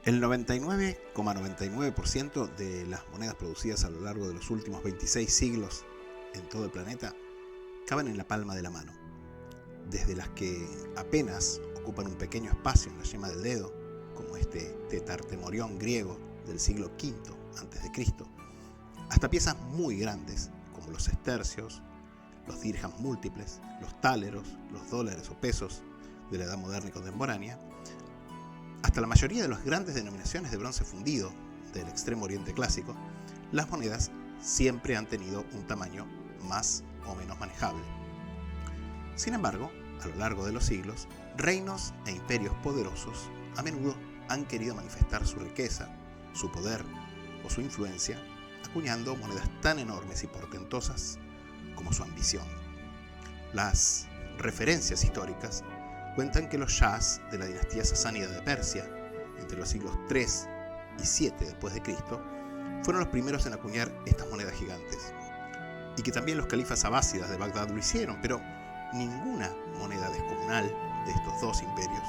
El 99,99% de las monedas producidas a lo largo de los últimos 26 siglos en todo el planeta caben en la palma de la mano, desde las que apenas ocupan un pequeño espacio en la yema del dedo, como este tetartemorión griego del siglo V a.C., hasta piezas muy grandes, como los sestercios, los dirhams múltiples, los táleros, los dólares o pesos de la edad moderna y contemporánea, hasta la mayoría de las grandes denominaciones de bronce fundido del extremo oriente clásico. Las monedas siempre han tenido un tamaño más o menos manejable. Sin embargo, a lo largo de los siglos, reinos e imperios poderosos a menudo han querido manifestar su riqueza, su poder o su influencia, acuñando monedas tan enormes y portentosas como su ambición. Las referencias históricas cuentan que los shahs de la dinastía sasánida de Persia, entre los siglos III y VII después de Cristo, fueron los primeros en acuñar estas monedas gigantes, y que también los califas abásidas de Bagdad lo hicieron, pero ninguna moneda descomunal de estos dos imperios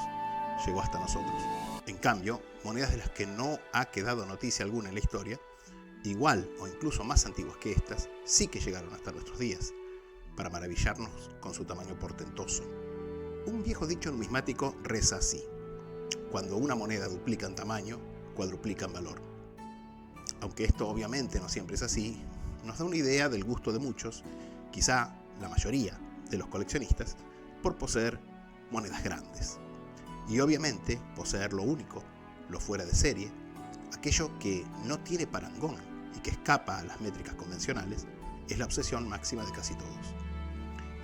llegó hasta nosotros. En cambio, monedas de las que no ha quedado noticia alguna en la historia, igual o incluso más antiguas que estas, sí que llegaron hasta nuestros días, para maravillarnos con su tamaño portentoso. Un viejo dicho numismático reza así: cuando una moneda duplica en tamaño, cuadruplica en valor. Aunque esto obviamente no siempre es así, nos da una idea del gusto de muchos, quizá la mayoría de los coleccionistas, por poseer monedas grandes. Y obviamente poseer lo único, lo fuera de serie, aquello que no tiene parangón y que escapa a las métricas convencionales, es la obsesión máxima de casi todos.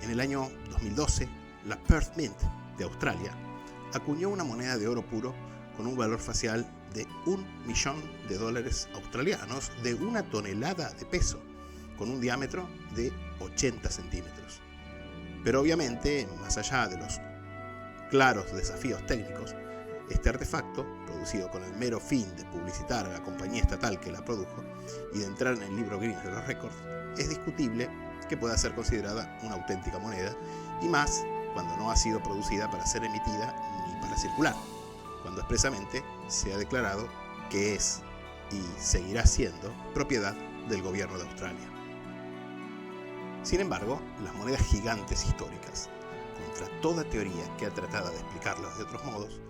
En el año 2012, la Perth Mint de Australia acuñó una moneda de oro puro con un valor facial de $1 millón australianos, de 1 tonelada de peso, con un diámetro de 80 centímetros. Pero obviamente, más allá de los claros desafíos técnicos, este artefacto, producido con el mero fin de publicitar a la compañía estatal que la produjo y de entrar en el libro Guinness de los récords, es discutible que pueda ser considerada una auténtica moneda, y más cuando no ha sido producida para ser emitida ni para circular, cuando expresamente se ha declarado que es y seguirá siendo propiedad del gobierno de Australia. Sin embargo, las monedas gigantes históricas, contra toda teoría que ha tratado de explicarlas de otros modos,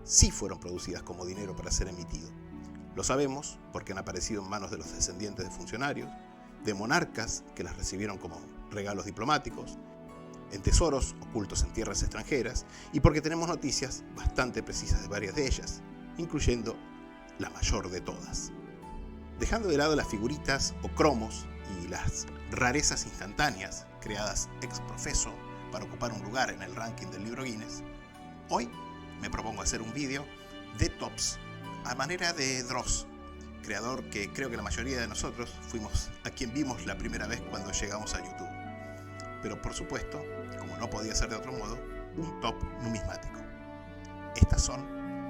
sí fueron producidas como dinero para ser emitido. Lo sabemos porque han aparecido en manos de los descendientes de funcionarios, de monarcas que las recibieron como regalos diplomáticos, en tesoros ocultos en tierras extranjeras, y porque tenemos noticias bastante precisas de varias de ellas, incluyendo la mayor de todas. Dejando de lado las figuritas o cromos y las rarezas instantáneas creadas ex professo para ocupar un lugar en el ranking del libro Guinness, hoy me propongo hacer un vídeo de tops a manera de Dross, creador que creo que la mayoría de nosotros fuimos a quien vimos la primera vez cuando llegamos a YouTube. Pero por supuesto, como no podía ser de otro modo, un top numismático. Estas son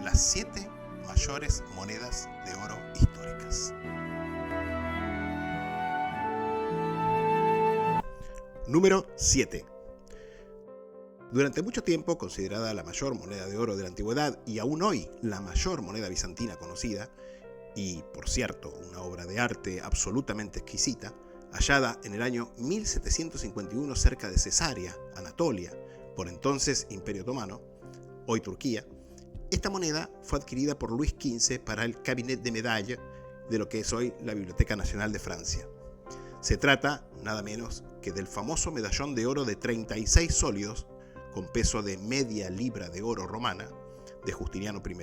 las 7 mayores monedas de oro históricas. Número 7. Durante mucho tiempo considerada la mayor moneda de oro de la antigüedad y aún hoy la mayor moneda bizantina conocida, y por cierto una obra de arte absolutamente exquisita, hallada en el año 1751 cerca de Cesarea, Anatolia, por entonces Imperio Otomano, hoy Turquía, esta moneda fue adquirida por Luis XV para el Cabinet de Medailles de lo que es hoy la Biblioteca Nacional de Francia. Se trata nada menos que del famoso medallón de oro de 36 sólidos con peso de media libra de oro romana de Justiniano I.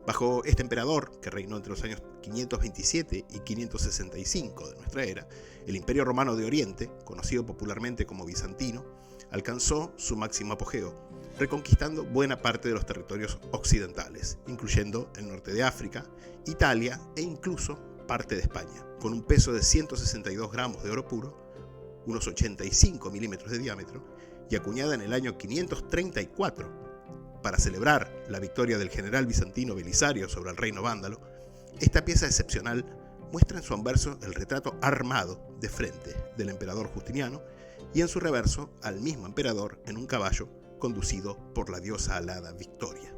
Bajo este emperador, que reinó entre los años 527 y 565 de nuestra era, el Imperio Romano de Oriente, conocido popularmente como bizantino, alcanzó su máximo apogeo, reconquistando buena parte de los territorios occidentales, incluyendo el norte de África, Italia e incluso parte de España, con un peso de 162 gramos de oro puro, unos 85 milímetros de diámetro, y acuñada en el año 534, para celebrar la victoria del general bizantino Belisario sobre el reino vándalo. Esta pieza excepcional muestra en su anverso el retrato armado de frente del emperador Justiniano y en su reverso al mismo emperador en un caballo conducido por la diosa alada Victoria.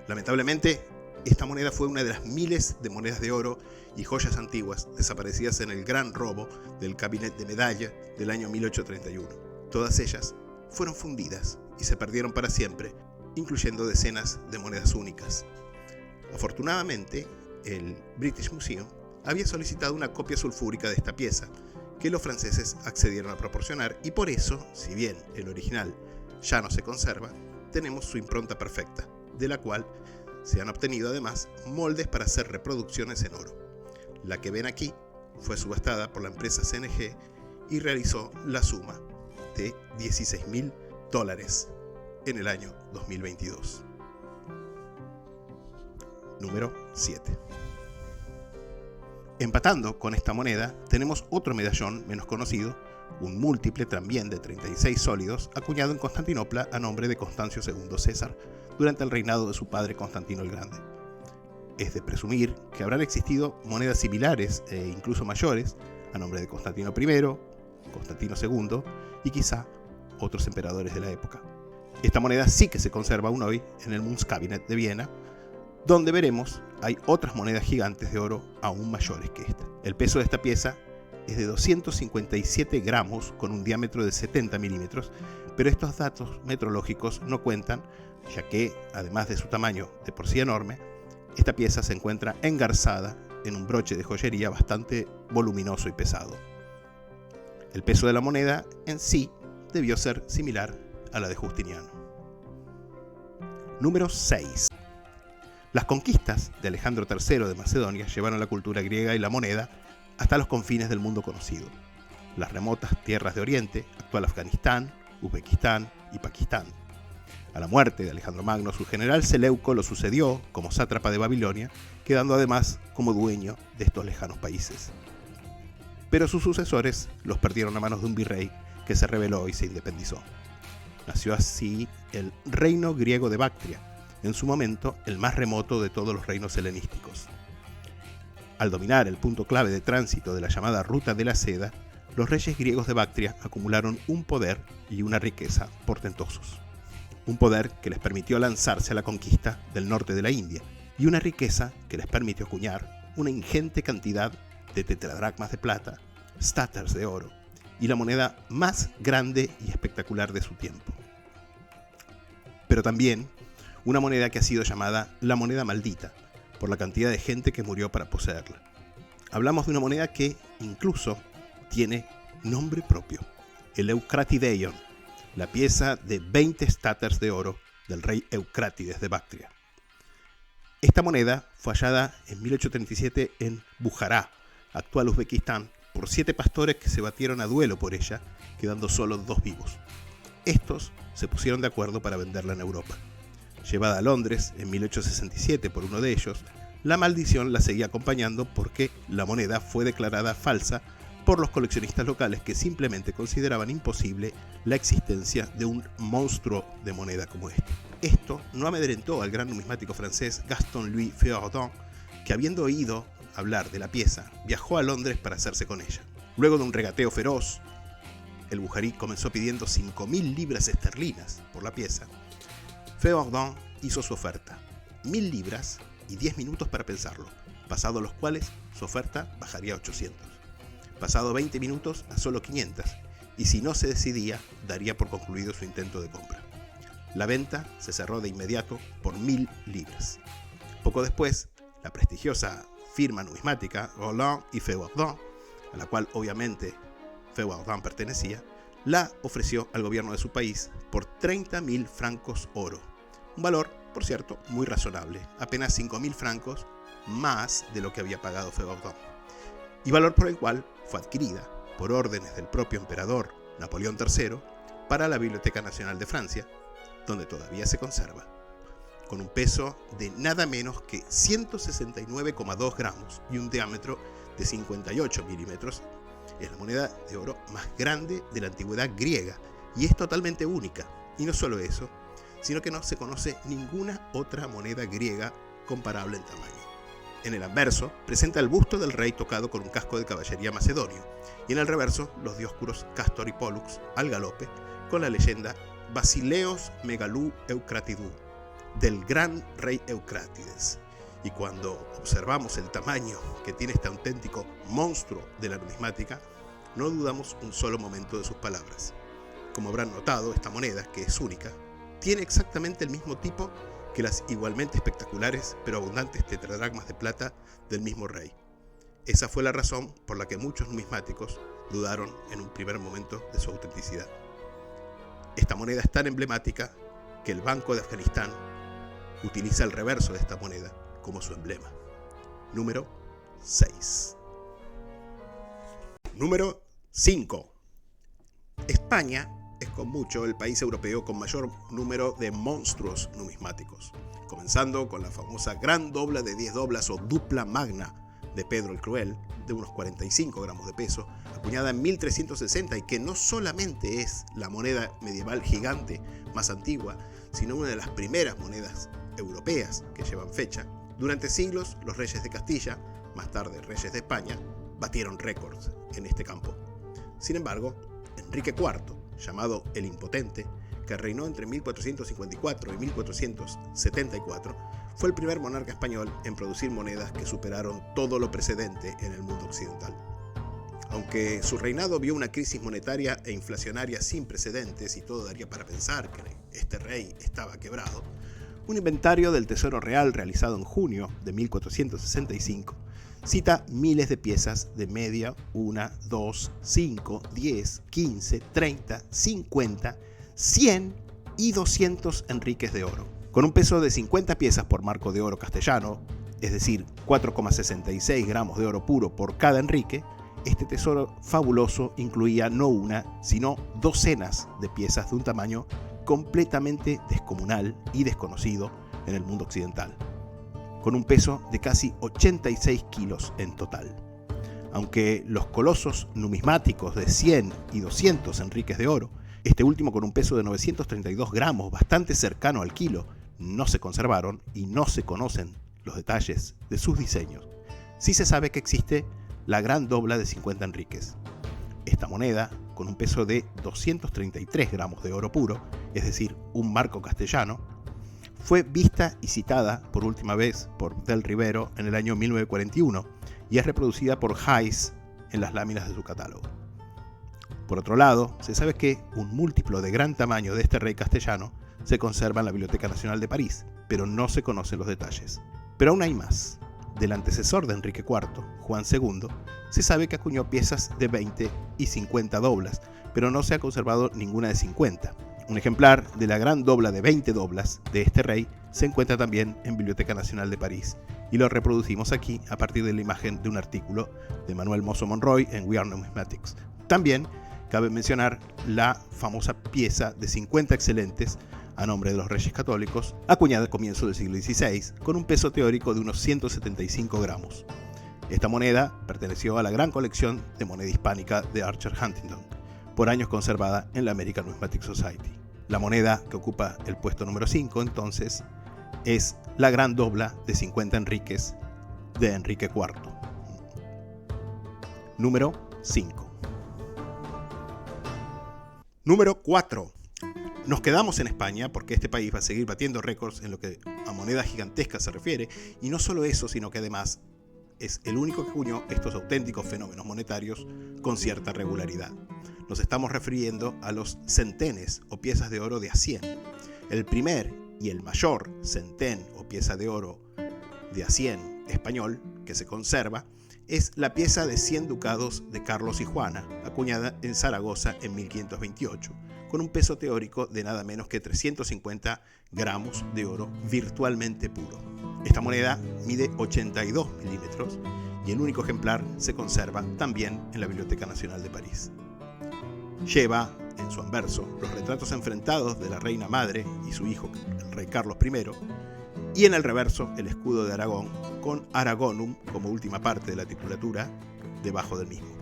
Lamentablemente, esta moneda fue una de las miles de monedas de oro y joyas antiguas desaparecidas en el gran robo del Cabinet de Medalla del año 1831. Todas ellas fueron fundidas y se perdieron para siempre, incluyendo decenas de monedas únicas. Afortunadamente, el British Museum había solicitado una copia sulfúrica de esta pieza, que los franceses accedieron a proporcionar, y por eso, si bien el original ya no se conserva, tenemos su impronta perfecta, de la cual se han obtenido además moldes para hacer reproducciones en oro. La que ven aquí fue subastada por la empresa CNG y realizó la suma de $16.000 en el año 2022. Número 7. Empatando con esta moneda tenemos otro medallón menos conocido, un múltiple también de 36 sólidos, acuñado en Constantinopla a nombre de Constancio II César durante el reinado de su padre Constantino el Grande. Es de presumir que habrán existido monedas similares e incluso mayores a nombre de Constantino I, Constantino II y quizá otros emperadores de la época. Esta moneda sí que se conserva aún hoy en el Münzcabinet de Viena, donde veremos hay otras monedas gigantes de oro aún mayores que esta. El peso de esta pieza es de 257 gramos con un diámetro de 70 milímetros, pero estos datos metrológicos no cuentan, ya que, además de su tamaño de por sí enorme, esta pieza se encuentra engarzada en un broche de joyería bastante voluminoso y pesado. El peso de la moneda en sí debió ser similar a la de Justiniano. Número 6. Las conquistas de Alejandro III de Macedonia llevaron la cultura griega y la moneda hasta los confines del mundo conocido. Las remotas tierras de Oriente, actual Afganistán, Uzbekistán y Pakistán. A la muerte de Alejandro Magno, su general Seleuco lo sucedió como sátrapa de Babilonia, quedando además como dueño de estos lejanos países. Pero sus sucesores los perdieron a manos de un virrey que se rebeló y se independizó. Nació así el reino griego de Bactria, en su momento el más remoto de todos los reinos helenísticos. Al dominar el punto clave de tránsito de la llamada Ruta de la Seda, los reyes griegos de Bactria acumularon un poder y una riqueza portentosos. Un poder que les permitió lanzarse a la conquista del norte de la India y una riqueza que les permitió acuñar una ingente cantidad de tetradracmas de plata, staters de oro y la moneda más grande y espectacular de su tiempo. Pero también una moneda que ha sido llamada la moneda maldita por la cantidad de gente que murió para poseerla. Hablamos de una moneda que incluso tiene nombre propio, el Eucratideion, la pieza de 20 staters de oro del rey Eucrátides de Bactria. Esta moneda fue hallada en 1837 en Bujará, actual Uzbekistán, por 7 pastores que se batieron a duelo por ella, quedando solo 2 vivos. Estos se pusieron de acuerdo para venderla en Europa. Llevada a Londres en 1867 por uno de ellos, la maldición la seguía acompañando porque la moneda fue declarada falsa por los coleccionistas locales que simplemente consideraban imposible la existencia de un monstruo de moneda como este. Esto no amedrentó al gran numismático francés Gaston-Louis Féodon, que habiendo oído hablar de la pieza, viajó a Londres para hacerse con ella. Luego de un regateo feroz, el bujarí comenzó pidiendo 5.000 libras esterlinas por la pieza. Féodon hizo su oferta, 1.000 libras y 10 minutos para pensarlo, pasados los cuales su oferta bajaría a 800. Pasado 20 minutos a solo 500, y si no se decidía, daría por concluido su intento de compra. La venta se cerró de inmediato por 1.000 libras. Poco después, la prestigiosa firma numismática Roland y Féodon, a la cual obviamente Féodon pertenecía, la ofreció al gobierno de su país por 30.000 francos oro. Un valor, por cierto, muy razonable, apenas 5.000 francos más de lo que había pagado Féodon. Y valor por el cual fue adquirida, por órdenes del propio emperador Napoleón III, para la Biblioteca Nacional de Francia, donde todavía se conserva, con un peso de nada menos que 169,2 gramos y un diámetro de 58 milímetros. Es la moneda de oro más grande de la antigüedad griega y es totalmente única. Y no solo eso, sino que no se conoce ninguna otra moneda griega comparable en tamaño. En el anverso presenta el busto del rey tocado con un casco de caballería macedonio y en el reverso los dioscuros Castor y Pollux al galope con la leyenda Basileos Megalou Eucratidou, del gran rey Eucrátides. Y cuando observamos el tamaño que tiene este auténtico monstruo de la numismática, no dudamos un solo momento de sus palabras. Como habrán notado, esta moneda, que es única, tiene exactamente el mismo tipo que las igualmente espectaculares pero abundantes tetradracmas de plata del mismo rey. Esa fue la razón por la que muchos numismáticos dudaron en un primer momento de su autenticidad. Esta moneda es tan emblemática que el Banco de Afganistán utiliza el reverso de esta moneda como su emblema. Número 6. Número 5. España es con mucho el país europeo con mayor número de monstruos numismáticos, comenzando con la famosa gran dobla de 10 doblas o dupla magna de Pedro el Cruel, de unos 45 gramos de peso, acuñada en 1360 y que no solamente es la moneda medieval gigante más antigua, sino una de las primeras monedas europeas que llevan fecha. Durante siglos, los reyes de Castilla, más tarde reyes de España, batieron récords en este campo. Sin embargo, Enrique IV, llamado el Impotente, que reinó entre 1454 y 1474, fue el primer monarca español en producir monedas que superaron todo lo precedente en el mundo occidental. Aunque su reinado vio una crisis monetaria e inflacionaria sin precedentes y todo daría para pensar que este rey estaba quebrado, un inventario del Tesoro Real realizado en junio de 1465 cita miles de piezas de media 1, 2, 5, 10, 15, 30, 50, 100 y 200 enriques de oro. Con un peso de 50 piezas por marco de oro castellano, es decir, 4,66 gramos de oro puro por cada enrique, este tesoro fabuloso incluía no una, sino docenas de piezas de un tamaño completamente descomunal y desconocido en el mundo occidental, con un peso de casi 86 kilos en total. Aunque los colosos numismáticos de 100 y 200 enriques de oro, este último con un peso de 932 gramos, bastante cercano al kilo, no se conservaron y no se conocen los detalles de sus diseños, sí se sabe que existe la gran dobla de 50 enriques. Esta moneda, con un peso de 233 gramos de oro puro, es decir, un marco castellano, fue vista y citada por última vez por Del Rivero en el año 1941 y es reproducida por Hayes en las láminas de su catálogo. Por otro lado, se sabe que un múltiplo de gran tamaño de este rey castellano se conserva en la Biblioteca Nacional de París, pero no se conocen los detalles. Pero aún hay más. Del antecesor de Enrique IV, Juan II, se sabe que acuñó piezas de 20 y 50 doblas, pero no se ha conservado ninguna de 50. Un ejemplar de la gran dobla de 20 doblas de este rey se encuentra también en Biblioteca Nacional de París y lo reproducimos aquí a partir de la imagen de un artículo de Manuel Mozo Monroy en We Are Numismatics. También cabe mencionar la famosa pieza de 50 excelentes a nombre de los Reyes Católicos, acuñada al comienzo del siglo XVI, con un peso teórico de unos 175 gramos. Esta moneda perteneció a la gran colección de moneda hispánica de Archer Huntington, por años conservada en la American Numismatic Society. La moneda que ocupa el puesto número 5, entonces, es la gran dobla de 50 enriques de Enrique IV. Número 5. Número 4. Nos quedamos en España porque este país va a seguir batiendo récords en lo que a moneda gigantesca se refiere, y no solo eso, sino que además es el único que acuñó estos auténticos fenómenos monetarios con cierta regularidad. Nos estamos refiriendo a los centenes o piezas de oro de a 100. El primer y el mayor centén o pieza de oro de a 100 español que se conserva es la pieza de 100 ducados de Carlos y Juana, acuñada en Zaragoza en 1528, con un peso teórico de nada menos que 350 gramos de oro virtualmente puro. Esta moneda mide 82 milímetros y el único ejemplar se conserva también en la Biblioteca Nacional de París. Lleva en su anverso los retratos enfrentados de la reina madre y su hijo, el rey Carlos I, y en el reverso el escudo de Aragón, con Aragonum como última parte de la titulatura debajo del mismo.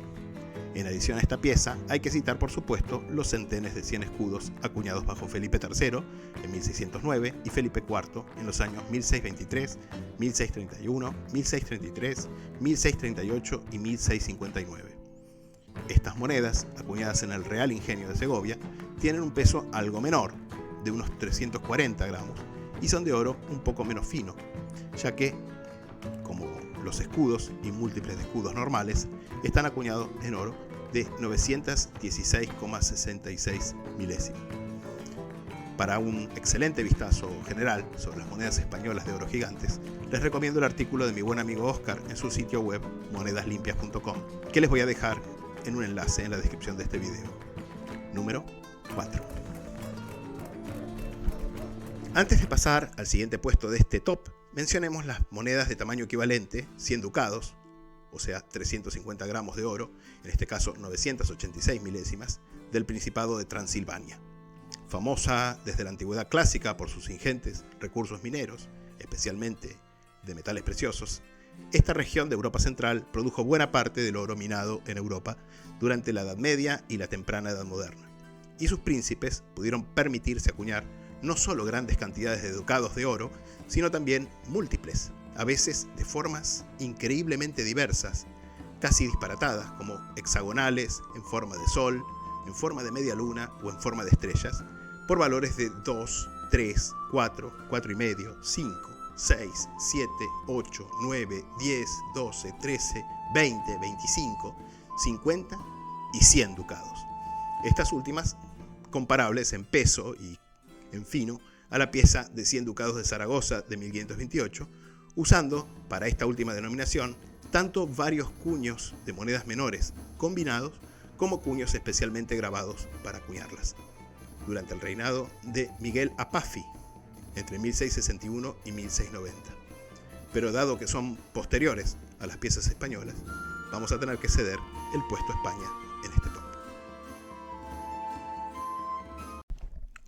En adición a esta pieza, hay que citar por supuesto los centenes de 100 escudos acuñados bajo Felipe III en 1609 y Felipe IV en los años 1623, 1631, 1633, 1638 y 1659. Estas monedas, acuñadas en el Real Ingenio de Segovia, tienen un peso algo menor, de unos 340 gramos, y son de oro un poco menos fino, ya que, como los escudos y múltiples de escudos normales, están acuñados en oro de 916,66 milésimas. Para un excelente vistazo general sobre las monedas españolas de oro gigantes, les recomiendo el artículo de mi buen amigo Oscar en su sitio web monedaslimpias.com, que les voy a dejar en un enlace en la descripción de este video. Número 4. Antes de pasar al siguiente puesto de este top, mencionemos las monedas de tamaño equivalente, 100 ducados, o sea 350 gramos de oro, en este caso 986 milésimas, del Principado de Transilvania. Famosa desde la antigüedad clásica por sus ingentes recursos mineros, especialmente de metales preciosos, esta región de Europa Central produjo buena parte del oro minado en Europa durante la Edad Media y la temprana Edad Moderna, y sus príncipes pudieron permitirse acuñar no solo grandes cantidades de ducados de oro, sino también múltiples, a veces de formas increíblemente diversas, casi disparatadas, como hexagonales, en forma de sol, en forma de media luna o en forma de estrellas, por valores de 2, 3, 4, 4,5, 5, 6, 7, 8, 9, 10, 12, 13, 20, 25, 50 y 100 ducados. Estas últimas comparables en peso y en fino a la pieza de 100 ducados de Zaragoza de 1528, usando para esta última denominación tanto varios cuños de monedas menores combinados como cuños especialmente grabados para acuñarlas. Durante el reinado de Miguel Apafi, entre 1661 y 1690. Pero dado que son posteriores a las piezas españolas, vamos a tener que ceder el puesto a España en este top.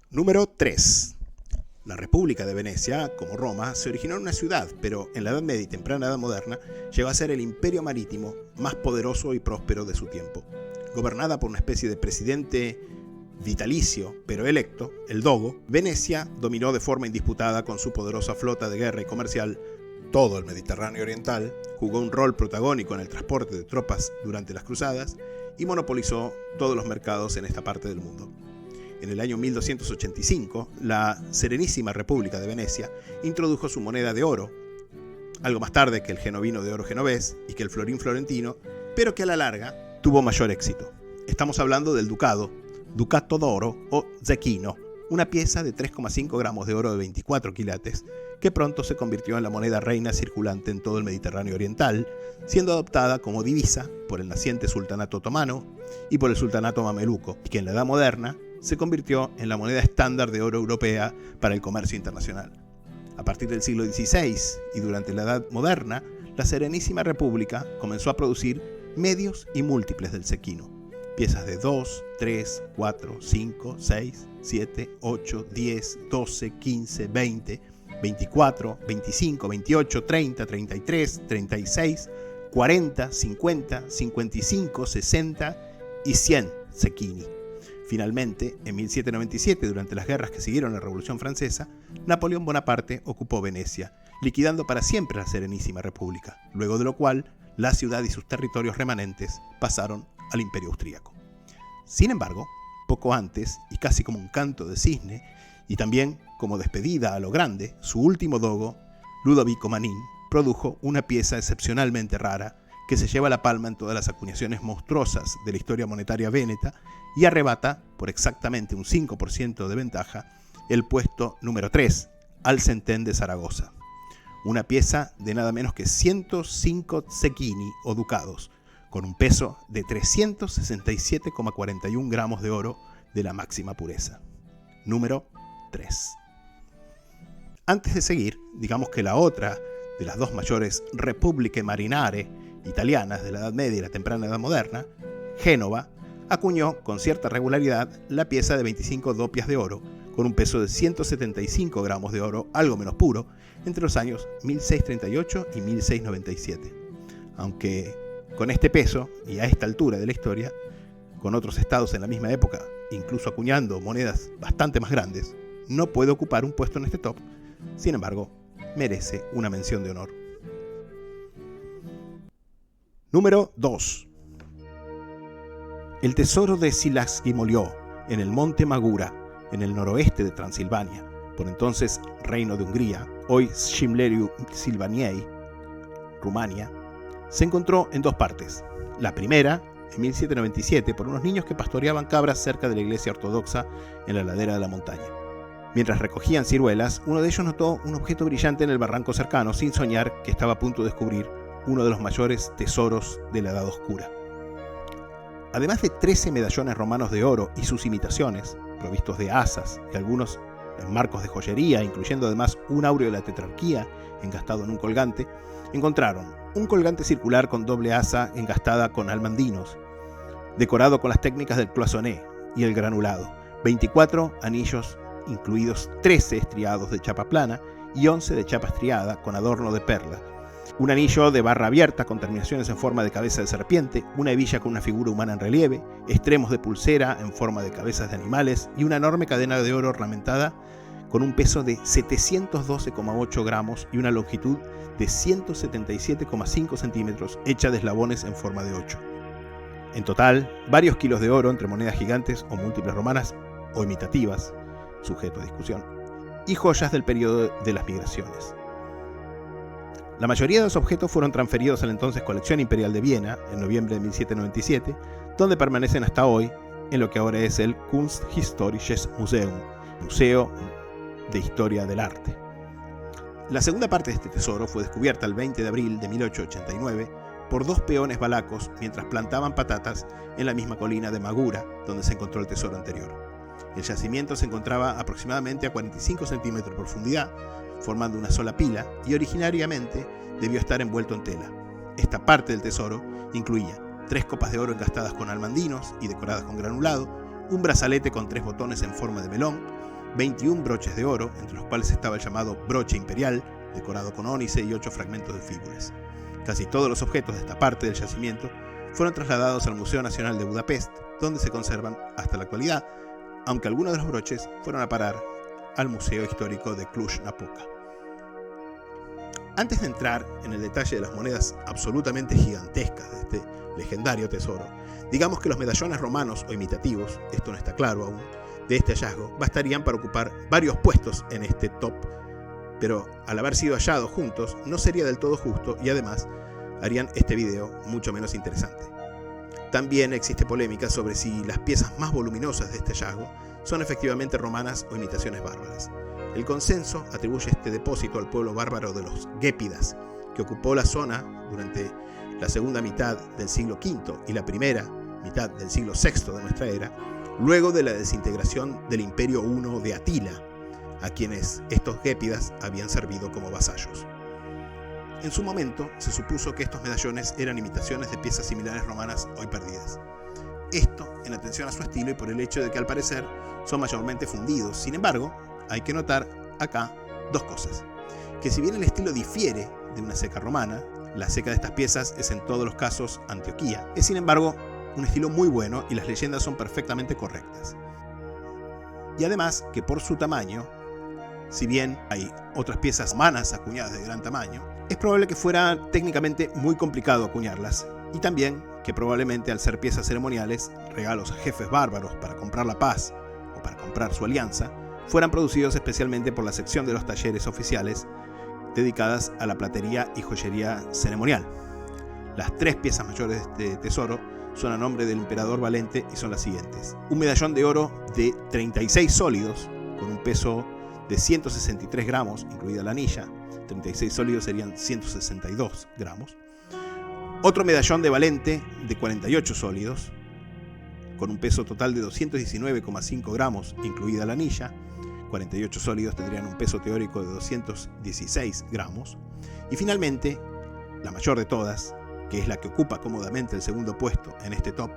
Número 3. La República de Venecia, como Roma, se originó en una ciudad, pero en la Edad Media y temprana Edad Moderna llegó a ser el imperio marítimo más poderoso y próspero de su tiempo. Gobernada por una especie de presidente vitalicio, pero electo, el Dogo, Venecia dominó de forma indisputada con su poderosa flota de guerra y comercial todo el Mediterráneo oriental, jugó un rol protagónico en el transporte de tropas durante las cruzadas y monopolizó todos los mercados en esta parte del mundo. En el año 1285, la Serenísima República de Venecia introdujo su moneda de oro, algo más tarde que el genovino de oro genovés y que el florín florentino, pero que a la larga tuvo mayor éxito. Estamos hablando del Ducato d'oro o zecchino, una pieza de 3,5 gramos de oro de 24 quilates, que pronto se convirtió en la moneda reina circulante en todo el Mediterráneo oriental, siendo adoptada como divisa por el naciente sultanato otomano y por el sultanato mameluco, y que en la Edad Moderna se convirtió en la moneda estándar de oro europea para el comercio internacional. A partir del siglo XVI y durante la Edad Moderna, la Serenísima República comenzó a producir medios y múltiples del zecchino, piezas de 2, 3, 4, 5, 6, 7, 8, 10, 12, 15, 20, 24, 25, 28, 30, 33, 36, 40, 50, 55, 60 y 100 zecchini. Finalmente, en 1797, durante las guerras que siguieron la Revolución Francesa, Napoleón Bonaparte ocupó Venecia, liquidando para siempre la Serenísima República, luego de lo cual la ciudad y sus territorios remanentes pasaron al Imperio Austríaco. Sin embargo, poco antes, y casi como un canto de cisne, y también como despedida a lo grande, su último dogo, Ludovico Manin, produjo una pieza excepcionalmente rara que se lleva la palma en todas las acuñaciones monstruosas de la historia monetaria véneta y arrebata, por exactamente un 5% de ventaja, el puesto número 3 al centén de Zaragoza. Una pieza de nada menos que 105 zecchini o ducados, con un peso de 367,41 gramos de oro de la máxima pureza. Número 3. Antes de seguir, digamos que la otra de las dos mayores Repubbliche Marinare italianas de la Edad Media y la temprana Edad Moderna, Génova, acuñó con cierta regularidad la pieza de 25 dopias de oro, con un peso de 175 gramos de oro, algo menos puro, entre los años 1638 y 1697. Aunque con este peso, y a esta altura de la historia, con otros estados en la misma época, incluso acuñando monedas bastante más grandes, no puede ocupar un puesto en este top, sin embargo, merece una mención de honor. Número 2. El tesoro de Szilágyi-Molyó, en el monte Magura, en el noroeste de Transilvania, por entonces Reino de Hungría, hoy Șimleriu Silvaniei, Rumania, se encontró en dos partes. La primera, en 1797, por unos niños que pastoreaban cabras cerca de la iglesia ortodoxa en la ladera de la montaña. Mientras recogían ciruelas, uno de ellos notó un objeto brillante en el barranco cercano, sin soñar que estaba a punto de descubrir uno de los mayores tesoros de la Edad Oscura. Además de 13 medallones romanos de oro y sus imitaciones, provistos de asas y algunos en marcos de joyería, incluyendo además un áureo de la tetrarquía engastado en un colgante, encontraron un colgante circular con doble asa engastada con almandinos, decorado con las técnicas del cloisonné y el granulado, 24 anillos, incluidos 13 estriados de chapa plana y 11 de chapa estriada con adorno de perlas, un anillo de barra abierta con terminaciones en forma de cabeza de serpiente, una hebilla con una figura humana en relieve, extremos de pulsera en forma de cabezas de animales y una enorme cadena de oro ornamentada con un peso de 712,8 gramos y una longitud de 177,5 centímetros, hecha de eslabones en forma de 8. En total, varios kilos de oro entre monedas gigantes o múltiples romanas o imitativas, sujeto a discusión, y joyas del periodo de las migraciones. La mayoría de los objetos fueron transferidos a la entonces Colección Imperial de Viena en noviembre de 1797, donde permanecen hasta hoy en lo que ahora es el Kunsthistorisches Museum, Museo de Historia del Arte. La segunda parte de este tesoro fue descubierta el 20 de abril de 1889 por dos peones valacos mientras plantaban patatas en la misma colina de Magura, donde se encontró el tesoro anterior. El yacimiento se encontraba aproximadamente a 45 centímetros de profundidad, formando una sola pila, y originariamente debió estar envuelto en tela. Esta parte del tesoro incluía 3 copas de oro engastadas con almandinos y decoradas con granulado, un brazalete con 3 botones en forma de melón, 21 broches de oro, entre los cuales estaba el llamado broche imperial, decorado con ónice y 8 fragmentos de fíbulas. Casi todos los objetos de esta parte del yacimiento fueron trasladados al Museo Nacional de Budapest, donde se conservan hasta la actualidad, aunque algunos de los broches fueron a parar al Museo Histórico de Cluj-Napoca. Antes de entrar en el detalle de las monedas absolutamente gigantescas de este legendario tesoro, digamos que los medallones romanos o imitativos, esto no está claro aún, de este hallazgo bastarían para ocupar varios puestos en este top, pero al haber sido hallados juntos no sería del todo justo y además harían este video mucho menos interesante. También existe polémica sobre si las piezas más voluminosas de este hallazgo son efectivamente romanas o imitaciones bárbaras. El consenso atribuye este depósito al pueblo bárbaro de los Gépidas, que ocupó la zona durante la segunda mitad del siglo V y la primera mitad del siglo VI de nuestra era, luego de la desintegración del Imperio I de Atila, a quienes estos Gépidas habían servido como vasallos. En su momento se supuso que estos medallones eran imitaciones de piezas similares romanas hoy perdidas. Esto en atención a su estilo y por el hecho de que al parecer son mayormente fundidos. Sin embargo, hay que notar acá dos cosas: que si bien el estilo difiere de una ceca romana, la ceca de estas piezas es en todos los casos Antioquía, es sin embargo un estilo muy bueno y las leyendas son perfectamente correctas. Y además que por su tamaño, si bien hay otras piezas romanas acuñadas de gran tamaño, es probable que fuera técnicamente muy complicado acuñarlas, y también que probablemente al ser piezas ceremoniales, regalos a jefes bárbaros para comprar la paz o para comprar su alianza, fueran producidos especialmente por la sección de los talleres oficiales dedicadas a la platería y joyería ceremonial. Las 3 piezas mayores de este tesoro son a nombre del emperador Valente y son las siguientes: un medallón de oro de 36 sólidos con un peso de 163 gramos, incluida la anilla. 36 sólidos serían 162 gramos. Otro medallón de Valente de 48 sólidos, con un peso total de 219,5 gramos, incluida la anilla. 48 sólidos tendrían un peso teórico de 216 gramos. Y finalmente, la mayor de todas, que es la que ocupa cómodamente el segundo puesto en este top,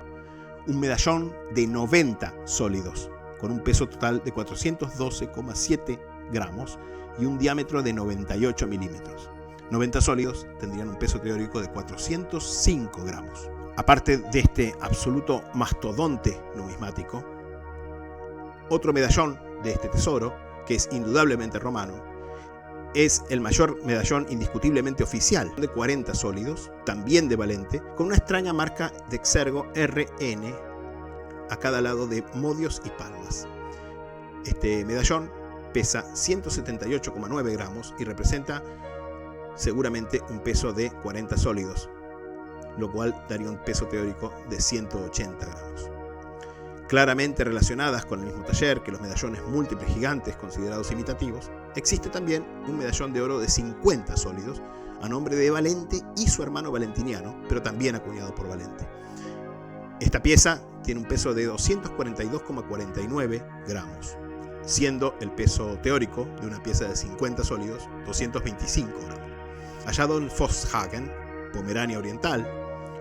un medallón de 90 sólidos, con un peso total de 412,7 gramos y un diámetro de 98 milímetros. 90 sólidos tendrían un peso teórico de 405 gramos. Aparte de este absoluto mastodonte numismático, otro medallón de este tesoro, que es indudablemente romano, es el mayor medallón indiscutiblemente oficial, de 40 sólidos, también de Valente, con una extraña marca de exergo RN a cada lado de modios y palmas. Este medallón pesa 178,9 gramos y representa seguramente un peso de 40 sólidos, lo cual daría un peso teórico de 180 gramos. Claramente relacionadas con el mismo taller que los medallones múltiples gigantes considerados imitativos, existe también un medallón de oro de 50 sólidos a nombre de Valente y su hermano Valentiniano, pero también acuñado por Valente. Esta pieza tiene un peso de 242,49 gramos, siendo el peso teórico de una pieza de 50 sólidos 225 gramos. Hallado en Forshagen, Pomerania Oriental,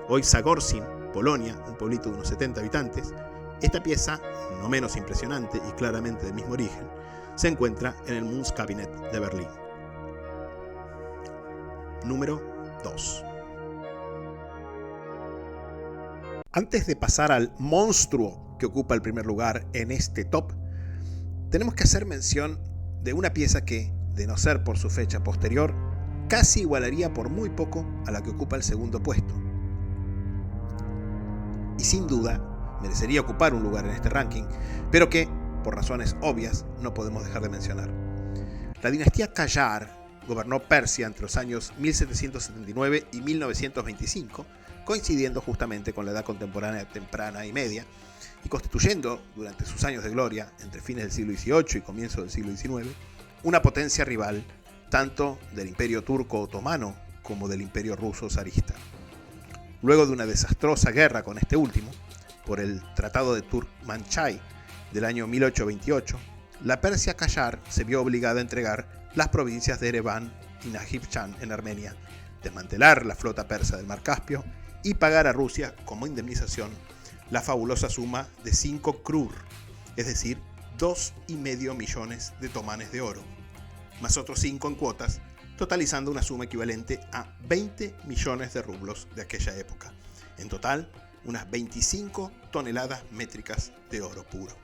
hoy Zagorzin, Polonia, un pueblito de unos 70 habitantes, esta pieza, no menos impresionante y claramente del mismo origen, se encuentra en el Münzkabinett de Berlín. Número 2. Antes de pasar al monstruo que ocupa el primer lugar en este top, tenemos que hacer mención de una pieza que, de no ser por su fecha posterior, casi igualaría por muy poco a la que ocupa el segundo puesto. Y sin duda, merecería ocupar un lugar en este ranking, pero que, por razones obvias, no podemos dejar de mencionar. La dinastía Qajar gobernó Persia entre los años 1779 y 1925, coincidiendo justamente con la edad contemporánea temprana y media, y constituyendo, durante sus años de gloria, entre fines del siglo XVIII y comienzo del siglo XIX, una potencia rival tanto del Imperio Turco Otomano como del Imperio Ruso Zarista. Luego de una desastrosa guerra con este último, por el Tratado de Turkmanchay del año 1828, la Persia Qajar se vio obligada a entregar las provincias de Ereván y Najibchan en Armenia, desmantelar la flota persa del Mar Caspio y pagar a Rusia como indemnización la fabulosa suma de 5 krur, es decir, 2,5 millones de tomanes de oro, más otros 5 en cuotas, totalizando una suma equivalente a 20 millones de rublos de aquella época. En total, unas 25 toneladas métricas de oro puro.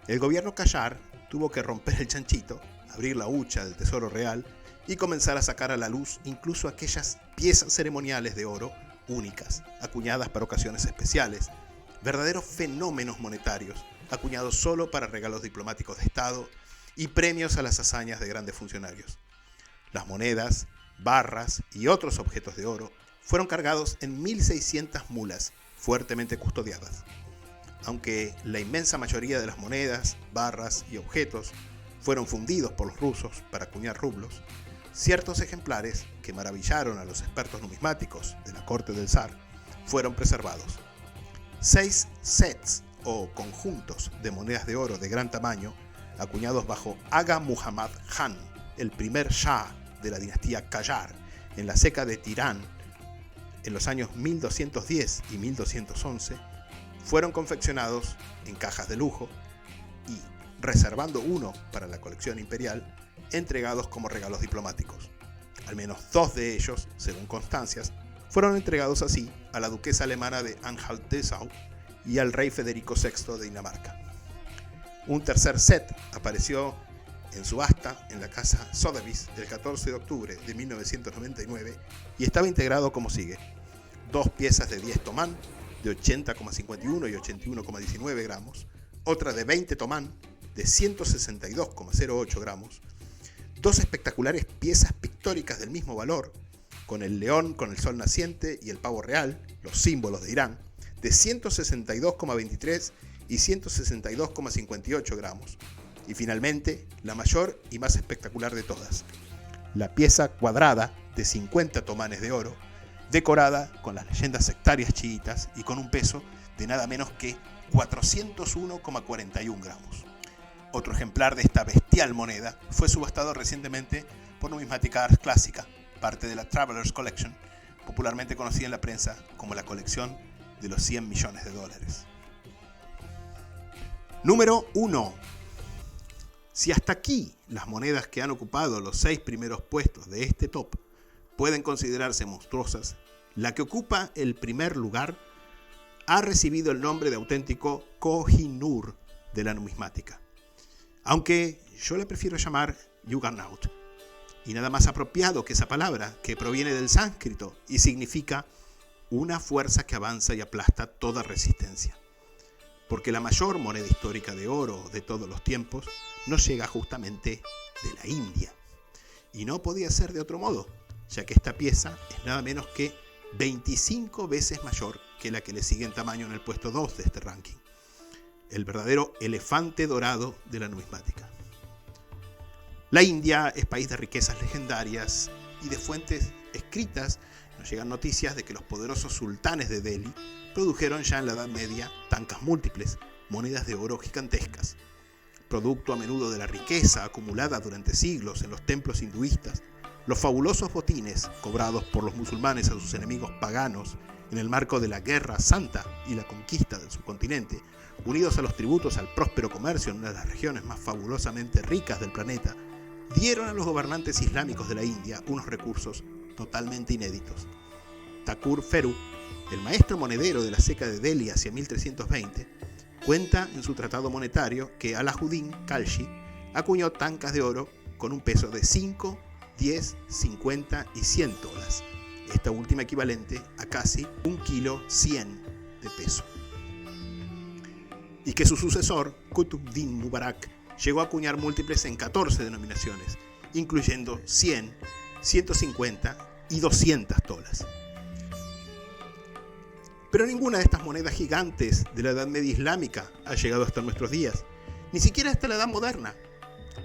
El gobierno Qajar tuvo que romper el chanchito, abrir la hucha del tesoro real y comenzar a sacar a la luz incluso aquellas piezas ceremoniales de oro únicas, acuñadas para ocasiones especiales, verdaderos fenómenos monetarios, acuñados solo para regalos diplomáticos de Estado y premios a las hazañas de grandes funcionarios. Las monedas, barras y otros objetos de oro fueron cargados en 1.600 mulas, fuertemente custodiadas. Aunque la inmensa mayoría de las monedas, barras y objetos fueron fundidos por los rusos para acuñar rublos, ciertos ejemplares que maravillaron a los expertos numismáticos de la corte del zar fueron preservados. 6 sets o conjuntos de monedas de oro de gran tamaño, acuñados bajo Aga Muhammad Khan, el primer Shah de la dinastía Qajar, en la ceca de Tirán, en los años 1210 y 1211, fueron confeccionados en cajas de lujo y, reservando uno para la colección imperial, entregados como regalos diplomáticos. Al menos 2 de ellos, según constancias, fueron entregados así a la duquesa alemana de Anhalt-Dessau y al rey Federico VI de Dinamarca. Un tercer set apareció en subasta en la casa Sotheby's el 14 de octubre de 1999 y estaba integrado como sigue: 2 piezas de 10 tomán de 80,51 y 81,19 gramos, otra de 20 tomán de 162,08 gramos, 2 espectaculares piezas pictóricas del mismo valor, con el león con el sol naciente y el pavo real, los símbolos de Irán, de 162,23 y 162,58 gramos. Y finalmente, la mayor y más espectacular de todas, la pieza cuadrada de 50 tomanes de oro, decorada con las leyendas sectarias chiitas y con un peso de nada menos que 401,41 gramos. Otro ejemplar de esta bestial moneda fue subastado recientemente por Numismática Ars Clásica, parte de la Travelers Collection, popularmente conocida en la prensa como la colección de los 100 millones de dólares. Número 1. Si hasta aquí las monedas que han ocupado los 6 primeros puestos de este top pueden considerarse monstruosas, la que ocupa el primer lugar ha recibido el nombre de auténtico Koh-i-Noor de la numismática, aunque yo le prefiero llamar Juggernaut, y nada más apropiado que esa palabra, que proviene del sánscrito y significa una fuerza que avanza y aplasta toda resistencia. porque la mayor moneda histórica de oro de todos los tiempos nos llega justamente de la India. Y no podía ser de otro modo, ya que esta pieza es nada menos que 25 veces mayor que la que le sigue en tamaño en el puesto 2 de este ranking. El verdadero elefante dorado de la numismática. La India es país de riquezas legendarias y de fuentes escritas nos llegan noticias de que los poderosos sultanes de Delhi produjeron ya en la Edad Media tancas múltiples, monedas de oro gigantescas. Producto a menudo de la riqueza acumulada durante siglos en los templos hinduistas, los fabulosos botines cobrados por los musulmanes a sus enemigos paganos en el marco de la Guerra Santa y la conquista del subcontinente, unidos a los tributos al próspero comercio en una de las regiones más fabulosamente ricas del planeta, dieron a los gobernantes islámicos de la India unos recursos totalmente inéditos. Thakur Feru, el maestro monedero de la Seca de Delhi hacia 1320, cuenta en su tratado monetario que Alajuddin Khalji acuñó tancas de oro con un peso de 5, 10, 50 y 100 tolas, esta última equivalente a casi 1 kilo 100 de peso. Y que su sucesor, Qutb-Din Mubarak, llegó a acuñar múltiples en 14 denominaciones, incluyendo 100, 150 y 200 tolas. Pero ninguna de estas monedas gigantes de la Edad Media islámica ha llegado hasta nuestros días, ni siquiera hasta la Edad Moderna.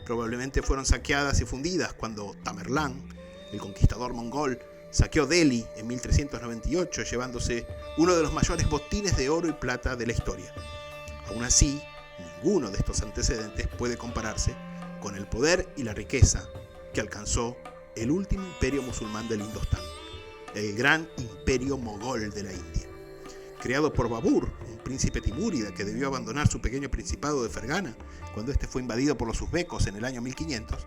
Probablemente fueron saqueadas y fundidas cuando Tamerlán, el conquistador mongol, saqueó Delhi en 1398, llevándose uno de los mayores botines de oro y plata de la historia. Aún así, ninguno de estos antecedentes puede compararse con el poder y la riqueza que alcanzó el último imperio musulmán del Indostán, el gran imperio mogol de la India. Creado por Babur, un príncipe timúrida que debió abandonar su pequeño principado de Fergana cuando este fue invadido por los uzbecos en el año 1500,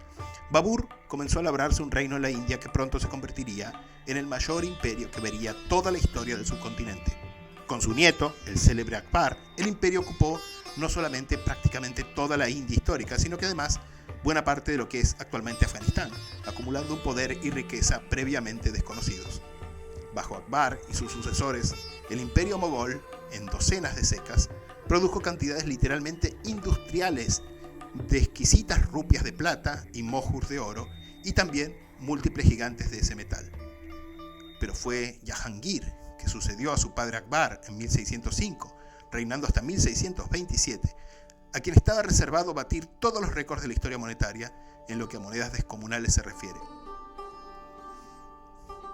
Babur comenzó a labrarse un reino en la India que pronto se convertiría en el mayor imperio que vería toda la historia del subcontinente. Con su nieto, el célebre Akbar, el imperio ocupó no solamente prácticamente toda la India histórica, sino que además buena parte de lo que es actualmente Afganistán, acumulando un poder y riqueza previamente desconocidos. Bajo Akbar y sus sucesores, el imperio mogol, en docenas de secas, produjo cantidades literalmente industriales de exquisitas rupias de plata y mohurs de oro, y también múltiples gigantes de ese metal. Pero fue Jahangir, que sucedió a su padre Akbar en 1605, reinando hasta 1627, a quien estaba reservado batir todos los récords de la historia monetaria en lo que a monedas descomunales se refiere.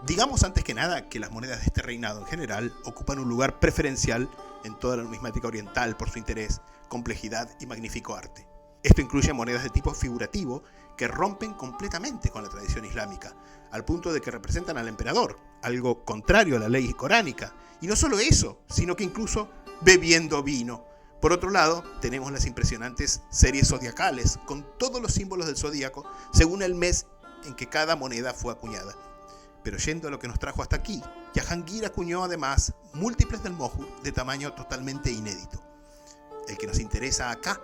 Digamos antes que nada que las monedas de este reinado en general ocupan un lugar preferencial en toda la numismática oriental por su interés, complejidad y magnífico arte. Esto incluye monedas de tipo figurativo que rompen completamente con la tradición islámica, al punto de que representan al emperador, algo contrario a la ley coránica. Y no solo eso, sino que incluso bebiendo vino. Por otro lado, tenemos las impresionantes series zodiacales, con todos los símbolos del zodíaco, según el mes en que cada moneda fue acuñada. Pero yendo a lo que nos trajo hasta aquí, Jahangir acuñó además múltiples del mohur de tamaño totalmente inédito. El que nos interesa acá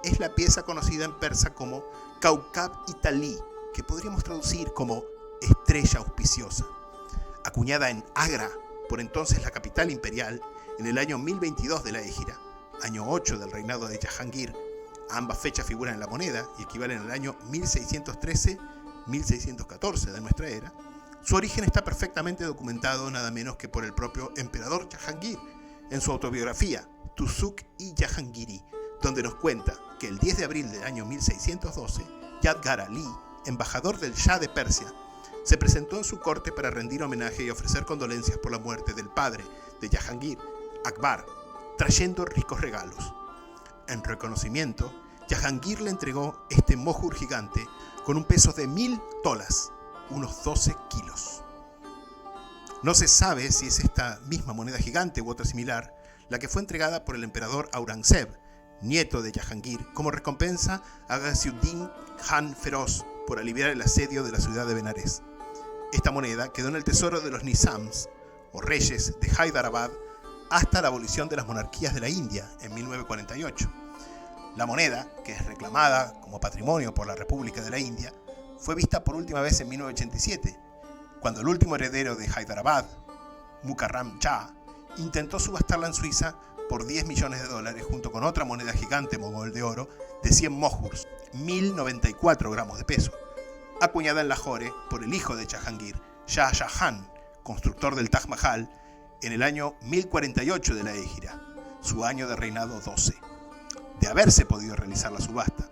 es la pieza conocida en persa como Kaukab-i-Tali, que podríamos traducir como estrella auspiciosa. Acuñada en Agra, por entonces la capital imperial, en el año 1022 de la Égira, año 8 del reinado de Jahangir, ambas fechas figuran en la moneda y equivalen al año 1613-1614 de nuestra era. Su origen está perfectamente documentado nada menos que por el propio emperador Jahangir en su autobiografía Tuzuk-i Jahangiri, donde nos cuenta que el 10 de abril del año 1612, Yadgar Ali, embajador del Shah de Persia, se presentó en su corte para rendir homenaje y ofrecer condolencias por la muerte del padre de Jahangir, Akbar, trayendo ricos regalos. En reconocimiento, Jahangir le entregó este mohur gigante con un peso de 1000 tolas, unos 12 kilos. No se sabe si es esta misma moneda gigante u otra similar la que fue entregada por el emperador Aurangzeb, nieto de Jahangir, como recompensa a Ghaziuddin Khan Feroz por aliviar el asedio de la ciudad de Benares. Esta moneda quedó en el tesoro de los Nizams, o reyes de Hyderabad, hasta la abolición de las monarquías de la India en 1948. La moneda, que es reclamada como patrimonio por la República de la India, fue vista por última vez en 1987, cuando el último heredero de Hyderabad, Mukarram Shah, intentó subastarla en Suiza por $10 millones junto con otra moneda gigante mogol de oro de 100 mohurs, 1094 gramos de peso, acuñada en Lahore por el hijo de Jahangir, Shah Jahan, constructor del Taj Mahal, en el año 1048 de la Égira, su año de reinado 12. De haberse podido realizar la subasta,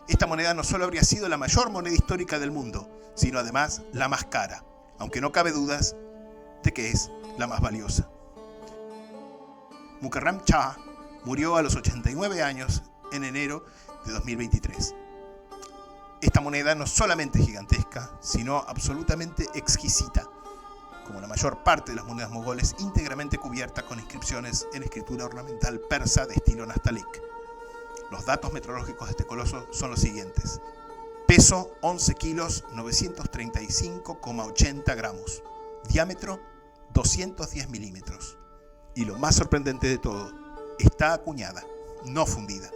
esta moneda no solo habría sido la mayor moneda histórica del mundo, sino además la más cara, aunque no cabe dudas de que es la más valiosa. Mukarram Shah murió a los 89 años en enero de 2023. Esta moneda no solamente es gigantesca, sino absolutamente exquisita, como la mayor parte de las monedas mogoles, íntegramente cubierta con inscripciones en escritura ornamental persa de estilo Nastaliq. Los datos meteorológicos de este coloso son los siguientes: peso 11 kilos 935,80 gramos, diámetro 210 milímetros. Y lo más sorprendente de todo, está acuñada, no fundida,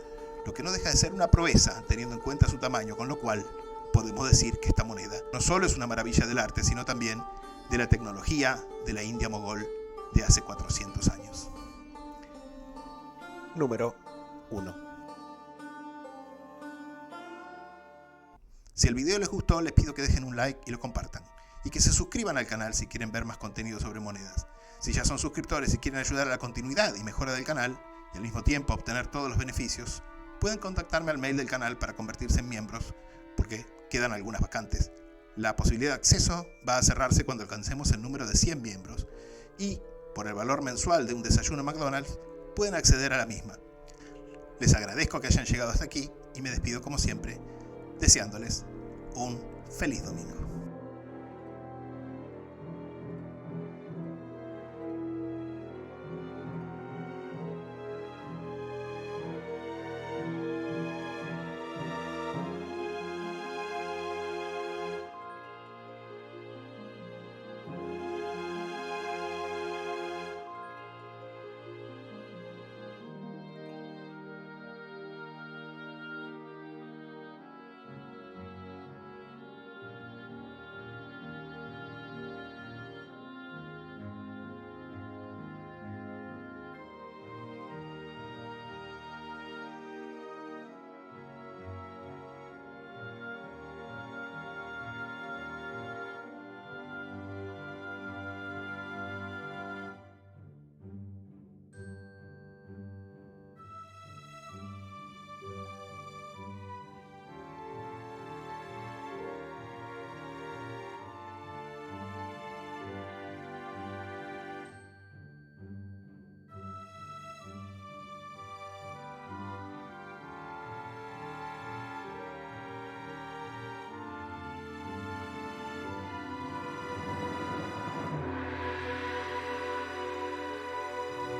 lo que no deja de ser una proeza teniendo en cuenta su tamaño, con lo cual podemos decir que esta moneda no solo es una maravilla del arte, sino también de la tecnología de la India mogol de hace 400 años. Número 1. Si el video les gustó, les pido que dejen un like y lo compartan, y que se suscriban al canal si quieren ver más contenido sobre monedas. Si ya son suscriptores y quieren ayudar a la continuidad y mejora del canal, y al mismo tiempo obtener todos los beneficios, pueden contactarme al mail del canal para convertirse en miembros, porque quedan algunas vacantes. La posibilidad de acceso va a cerrarse cuando alcancemos el número de 100 miembros, y por el valor mensual de un desayuno McDonald's, pueden acceder a la misma. Les agradezco que hayan llegado hasta aquí, y me despido como siempre, deseándoles un feliz domingo.